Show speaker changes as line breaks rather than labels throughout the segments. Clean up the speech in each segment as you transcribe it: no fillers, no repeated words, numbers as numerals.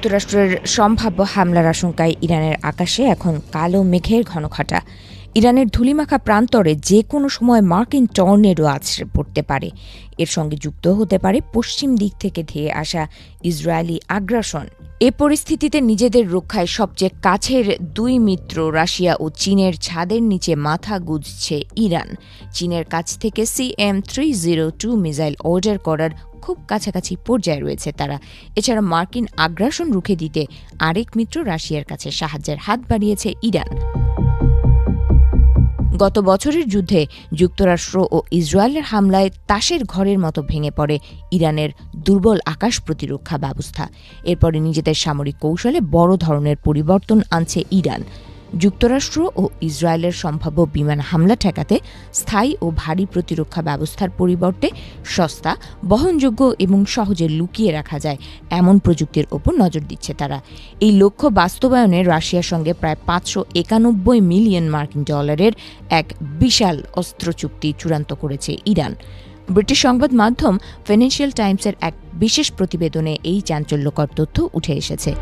যুক্তরাষ্ট্রের সম্ভাব্য হামলার আশঙ্কায় ইরানের আকাশে এখন কালো মেঘের ঘনঘটা। ইরানের ধূলিমাখা প্রান্তরে যে কোনো সময় মার্কিন টর্নেডো আছড়ে পড়তে পারে। এর সঙ্গে যুক্ত হতে পারে পশ্চিম দিক থেকে ধেয়ে আসা ইসরায়েলি আগ্রাসন। এ পরিস্থিতিতে নিজেদের রক্ষায় সবচেয়ে কাছের দুই মিত্র রাশিয়া ও চীনের ছাদের নিচে মাথা গুঁজছে ইরান। চীনের কাছ থেকে CM-302 মিসাইল অর্ডার করার খুব কাছাকাছি পর্যায়ে রয়েছে তারা। এছাড়া মার্কিন আগ্রাসন রুখে দিতে আরেক মিত্র রাশিয়ার কাছে সাহায্যের হাত বাড়িয়েছে ইরান। গত বছরের যুদ্ধে যুক্তরাষ্ট্র ও ইসরায়েলের হামলায় তাসের ঘরের মতো ভেঙে পড়ে ইরানের দুর্বল আকাশ প্রতিরক্ষা ব্যবস্থা। এরপরে নিজেদের সামরিক কৌশলে বড় ধরনের পরিবর্তন আনছে ইরান। যুক্তরাষ্ট্র ও ইসরায়েলের সম্ভাব্য বিমান হামলা ঠেকাতে স্থায়ী ও ভারী প্রতিরক্ষা ব্যবস্থার পরিবর্তে সস্তা, বহনযোগ্য এবং সহজে লুকিয়ে রাখা যায় এমন প্রযুক্তির ওপর নজর দিচ্ছে তারা। এই লক্ষ্য বাস্তবায়নে রাশিয়ার সঙ্গে প্রায় 591 মিলিয়ন মার্কিন ডলারের এক বিশাল অস্ত্র চুক্তি চূড়ান্ত করেছে ইরান। ব্রিটিশ সংবাদ মাধ্যম ফিনান্সিয়াল টাইমসের এক বিশেষ প্রতিবেদনে এই চাঞ্চল্যকর তথ্য উঠে এসেছে।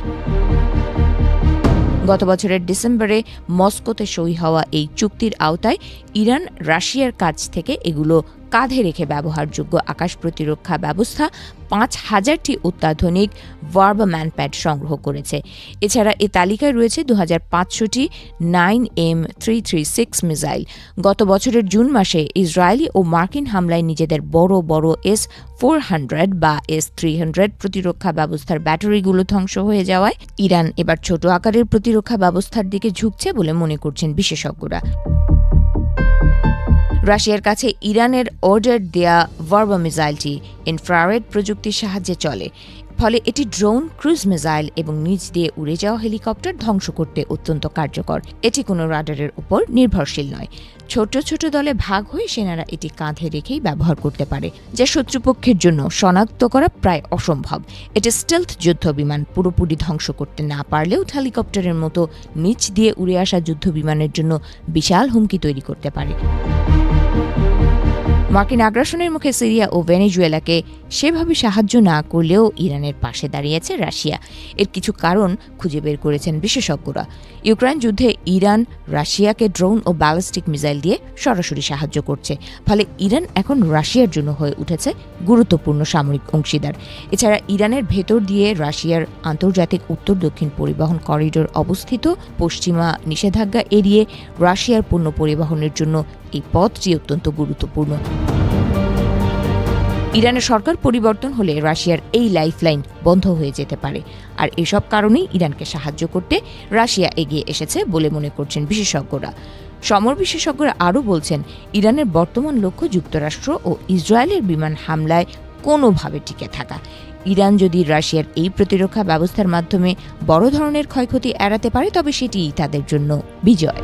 গত বছরের ডিসেম্বরে মস্কোতে সই হওয়া এই চুক্তির আওতায় ইরান রাশিয়ার কাছ থেকে এগুলো কাঁধে রেখে ব্যবহারযোগ্য আকাশ প্রতিরক্ষা ব্যবস্থা 5,000টি অত্যাধুনিক ভার্বা ম্যানপ্যাড সংগ্রহ করেছে। এছাড়া এ তালিকায় রয়েছে 2500টি 9M336 মিসাইল। গত বছরের জুন মাসে ইসরায়েলি ও মার্কিন হামলায় নিজেদের বড় বড় S-400 বা S-300 প্রতিরক্ষা ব্যবস্থার ব্যাটারিগুলো ধ্বংস হয়ে যাওয়ায় ইরান এবার ছোট আকারের প্রতিরক্ষা ব্যবস্থার দিকে ঝুঁকছে বলে মনে করছেন বিশেষজ্ঞরা। রাশিয়ার কাছে ইরানের অর্ডার দেয়া ভার্বা মিসাইলটি ইনফ্রারেড প্রযুক্তির সাহায্যে চলে। ফলে এটি ড্রোন, ক্রুজ মিসাইল এবং নিচ দিয়ে উড়ে যাওয়া হেলিকপ্টার ধ্বংস করতে অত্যন্ত কার্যকর। এটি কোনো রাডারের উপর নির্ভরশীল নয়। ছোট ছোট দলে ভাগ হয়ে সেনারা এটি কাঁধে রেখেই ব্যবহার করতে পারে, যা শত্রুপক্ষের জন্য শনাক্ত করা প্রায় অসম্ভব। এটি স্টেলথ যুদ্ধ বিমান পুরোপুরি ধ্বংস করতে না পারলেও হেলিকপ্টারের মতো নিচ দিয়ে উড়ে আসা যুদ্ধ বিমানের জন্য বিশাল হুমকি তৈরি করতে পারে। মার্কিন আগ্রাসনের মুখে সিরিয়া ও ভেনেজুয়েলাকে সেভাবে সাহায্য না করলেও ইরানের পাশে দাঁড়িয়েছে রাশিয়া। এর কিছু কারণ খুঁজে বের করেছেন বিশেষজ্ঞরা। ইউক্রেন যুদ্ধে ইরান রাশিয়াকে ড্রোন ও ব্যালিস্টিক মিসাইল দিয়ে সরাসরি সাহায্য করছে। ফলে ইরান এখন রাশিয়ার জন্য হয়ে উঠেছে গুরুত্বপূর্ণ সামরিক অংশীদার। এছাড়া ইরানের ভেতর দিয়ে রাশিয়ার আন্তর্জাতিক উত্তর দক্ষিণ পরিবহন করিডোর অবস্থিত। পশ্চিমা নিষেধাজ্ঞা এড়িয়ে রাশিয়ার পণ্য পরিবহনের জন্য এই পথটি অত্যন্ত গুরুত্বপূর্ণ। ইরানের সরকার পরিবর্তন হলে রাশিয়ার এই লাইফলাইন বন্ধ হয়ে যেতে পারে। আর এসব কারণেই ইরানকে সাহায্য করতে রাশিয়া এগিয়ে এসেছে বলে মনে করছেন বিশেষজ্ঞরা। সমর বিশেষজ্ঞরা আরও বলছেন, ইরানের বর্তমান লক্ষ্য যুক্তরাষ্ট্র ও ইসরায়েলের বিমান হামলায় কোনোভাবে টিকে থাকা। ইরান যদি রাশিয়ার এই প্রতিরক্ষা ব্যবস্থার মাধ্যমে বড় ধরনের ক্ষয়ক্ষতি এড়াতে পারে, তবে সেটিই তাদের জন্য বিজয়।